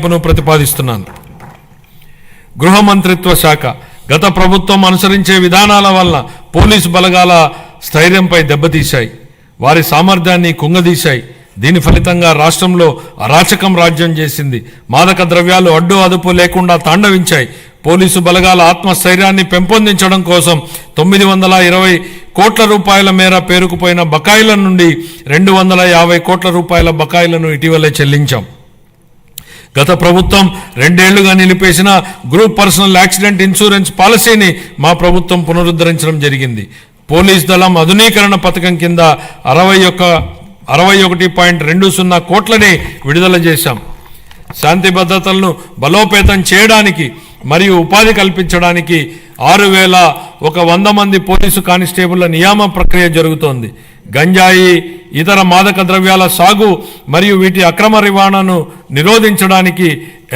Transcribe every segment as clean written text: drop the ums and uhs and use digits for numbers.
ప్రతిపాదిస్తున్నాను. గృహ మంత్రిత్వ శాఖ గత ప్రభుత్వం అనుసరించే విధానాల వల్ల పోలీసు బలగాల స్థైర్యంపై దెబ్బతీశాయి, వారి సామర్థ్యాన్ని కుంగదీశాయి. దీని ఫలితంగా రాష్ట్రంలో అరాచకం రాజ్యం చేసింది. మాదక ద్రవ్యాలు అడ్డు అదుపు లేకుండా తాండవించాయి. పోలీసు బలగాల ఆత్మస్థైర్యాన్ని పెంపొందించడం కోసం 920 కోట్ల రూపాయల మేర పేరుకుపోయిన బకాయిల నుండి 250 కోట్ల రూపాయల బకాయిలను ఇటీవలే చెల్లించాం. గత ప్రభుత్వం 2 ఏళ్లుగా నిలిపేసిన గ్రూప్ పర్సనల్ యాక్సిడెంట్ ఇన్సూరెన్స్ పాలసీని మా ప్రభుత్వం పునరుద్ధరించడం జరిగింది. పోలీస్ దళం ఆధునీకరణ పథకం కింద 61.20 కోట్లని విడుదల చేశాం. శాంతి భద్రతలను బలోపేతం చేయడానికి మరియు ఉపాధి కల్పించడానికి 6,100 మంది పోలీసు కానిస్టేబుళ్ల నియామ ప్రక్రియ జరుగుతోంది. గంజాయి, ఇతర మాదక ద్రవ్యాల సాగు మరియు వీటి అక్రమ రవాణాను నిరోధించడానికి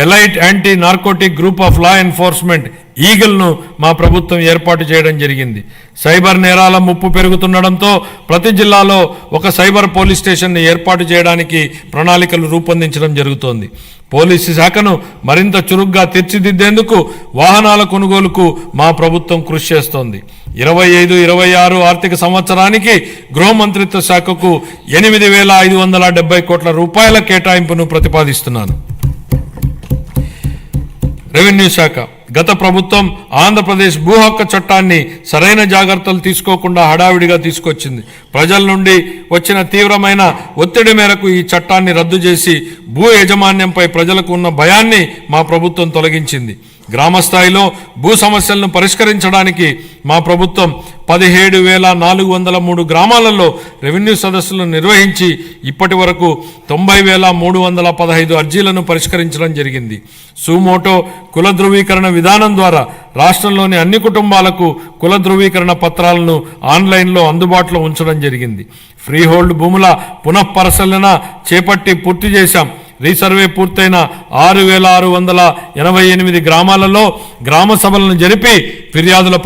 elite anti narcotic group of law enforcement ఈగల్ను మా ప్రభుత్వం ఏర్పాటు చేయడం జరిగింది. సైబర్ నేరాల ముప్పు పెరుగుతుండడంతో ప్రతి జిల్లాలో ఒక సైబర్ పోలీస్ స్టేషన్ని ఏర్పాటు చేయడానికి ప్రణాళికలు రూపొందించడం జరుగుతోంది. పోలీసు శాఖను మరింత చురుగ్గా తీర్చిదిద్దేందుకు వాహనాల కొనుగోలుకు మా ప్రభుత్వం కృషి చేస్తోంది. 25-26 ఆర్థిక సంవత్సరానికి గృహ మంత్రిత్వ శాఖకు 8,570 కోట్ల రూపాయల కేటాయింపును ప్రతిపాదిస్తున్నాను. రెవెన్యూ శాఖ గత ప్రభుత్వం ఆంధ్రప్రదేశ్ భూ హక్కు చట్టాన్ని సరైన జాగ్రత్తలు తీసుకోకుండా హడావిడిగా తీసుకొచ్చింది. ప్రజల నుండి వచ్చిన తీవ్రమైన ఒత్తిడి మేరకు ఈ చట్టాన్ని రద్దు చేసి భూ యాజమాన్యంపై ప్రజలకు ఉన్న భయాన్ని మా ప్రభుత్వం తొలగించింది. గ్రామ స్థాయిలో భూ సమస్యలను పరిష్కరించడానికి మా ప్రభుత్వం 17,403 గ్రామాలలో రెవెన్యూ సదస్సులను నిర్వహించి ఇప్పటి వరకు 90,315 అర్జీలను పరిష్కరించడం జరిగింది. సుమోటో కుల ధృవీకరణ విధానం ద్వారా రాష్ట్రంలోని అన్ని కుటుంబాలకు కుల ధృవీకరణ పత్రాలను ఆన్లైన్లో అందుబాటులో ఉంచడం జరిగింది. ఫ్రీహోల్డ్ భూముల పునఃపరిశీలన చేపట్టి పూర్తి చేశాం. రీసర్వే పూర్తయిన 6,688 గ్రామాలలో గ్రామ సభలను జరిపి ఫిర్యాదుల